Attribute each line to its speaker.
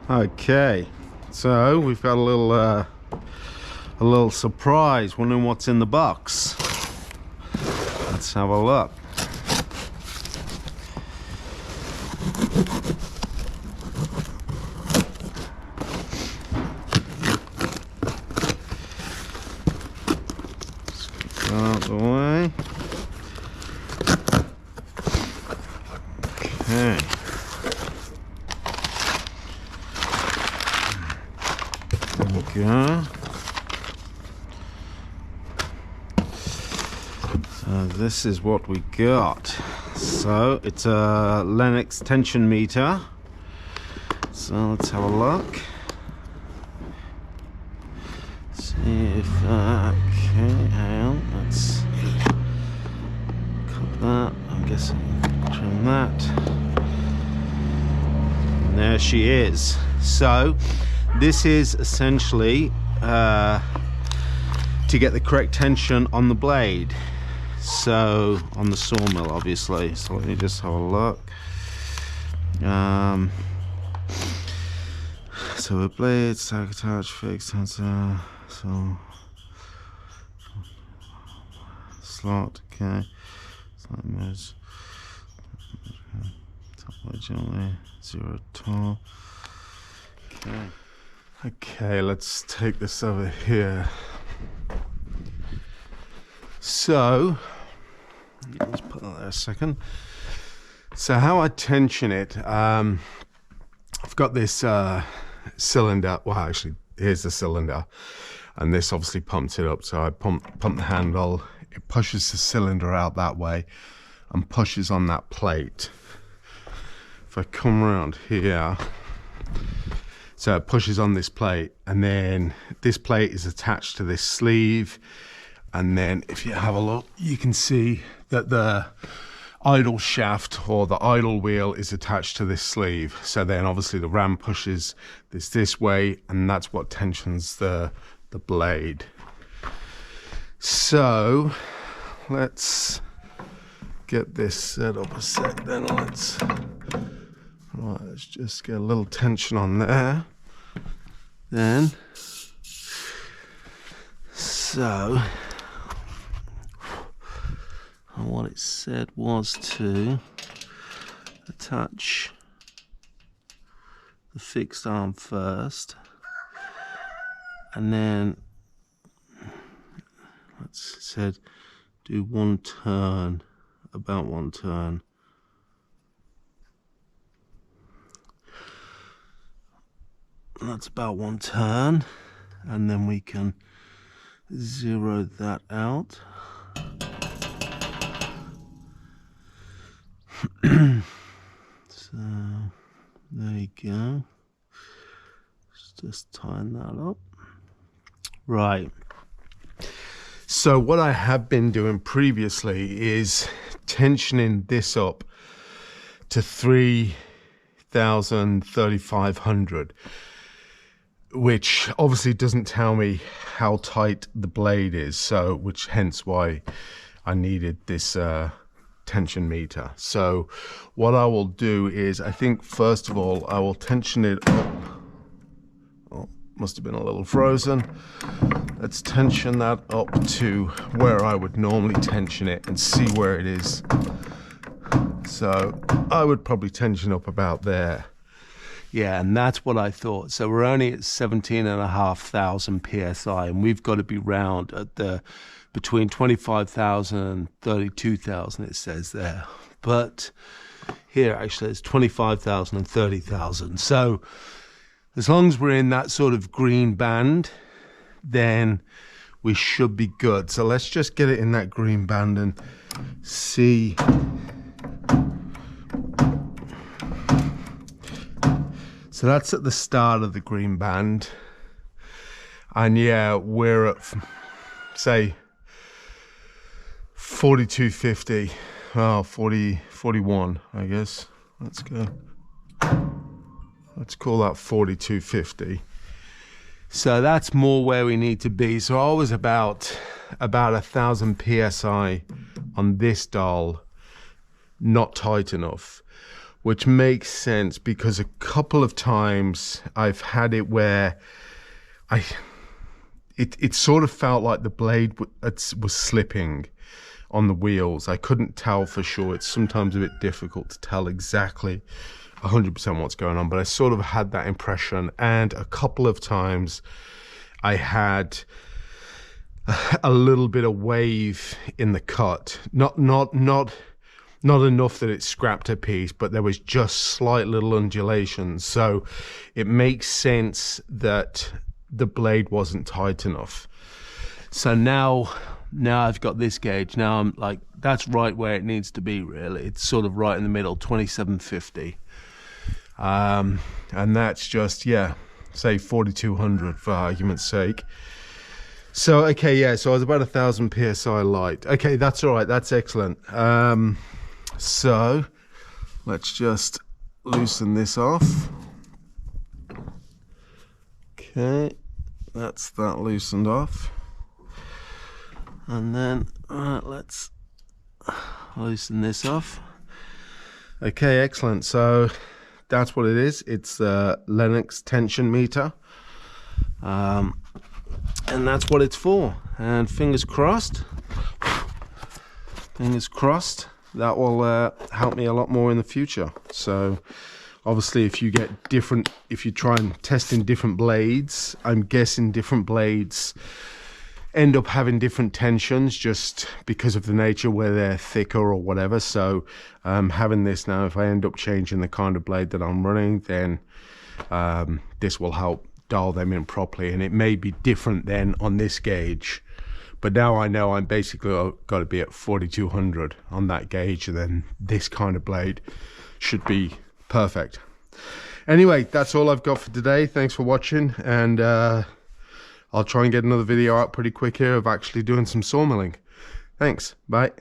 Speaker 1: Okay, so we've got a little surprise. Wondering what's in the box. Let's have a look. Let's get that out of the way. Okay. There we go. So this is what we got. So it's a Lenox tension meter. So let's have a look. See if okay, hang on, let's cut that. I'm guessing trim that. And there she is. So this is essentially to get the correct tension on the blade. So on the sawmill, obviously. So let me just have a look. So a blade, stack attached, fixed, so slot, okay. Slot moves. Top way gently, 0 tall. Okay. Okay, let's take this over here. So let's put that there a second. So how I tension it, I've got this cylinder. Well, actually, here's the cylinder, and this obviously pumps it up. So I pump the handle. It pushes the cylinder out that way, and pushes on that plate. If I come around here, so it pushes on this plate, and then this plate is attached to this sleeve. And then if you have a look, you can see that the idle shaft or the idle wheel is attached to this sleeve. So then obviously the ram pushes this way, and that's what tensions the blade. So let's get this set up a sec, then let's just get a little tension on there. Then so and what it said was to attach the fixed arm first, and then it said do one turn, about one turn. And that's about one turn, and then we can zero that out. So there you go. Just tying that up. Right. So what I have been doing previously is tensioning this up to 3,500, which obviously doesn't tell me how tight the blade is. So, which hence why I needed this tension meter. So what I will do is, I think first of all I will tension it up. Oh, must have been a little frozen. Let's tension that up to where I would normally tension it and see where it is. So I would probably tension up about there. Yeah, and that's what I thought. So we're only at 17,500 psi, and we've got to be round at the between 25,000 and 32,000, it says there. But here actually it's 25,000 and 30,000. So as long as we're in that sort of green band, then we should be good. So let's just get it in that green band and see. So that's at the start of the green band. And yeah, we're at, say, 4250, well, 41, I guess. Let's go. Let's call that 4250. So that's more where we need to be. So I was about 1,000 psi on this dial, not tight enough. which makes sense because a couple of times I've had it where it sort of felt like the blade was slipping on the wheels. I couldn't tell for sure. It's sometimes a bit difficult to tell exactly 100% what's going on, but I sort of had that impression. And a couple of times I had a little bit of wave in the cut, not enough that it scrapped a piece, but there was just slight little undulations. So it makes sense that the blade wasn't tight enough. So now I've got this gauge. Now I'm like, that's right where it needs to be, really. It's sort of right in the middle, 2750. And that's just, yeah, say 4200 for argument's sake. So, okay, yeah, so I was about 1000 PSI light. Okay, that's all right, that's excellent. So let's just loosen this off. Okay, that's that loosened off. And then let's loosen this off. Okay, excellent. So that's what it is. It's the Lenox tension meter. And that's what it's for. And fingers crossed, that will help me a lot more in the future. So obviously if you try and test in different blades, I'm guessing different blades end up having different tensions just because of the nature where they're thicker or whatever. So having this now, if I end up changing the kind of blade that I'm running, then this will help dial them in properly. And it may be different then on this gauge, but now I know I'm basically got to be at 4200 on that gauge, and then this kind of blade should be perfect. Anyway, that's all I've got for today. Thanks for watching, and I'll try and get another video out pretty quick here of actually doing some sawmilling. Thanks, bye.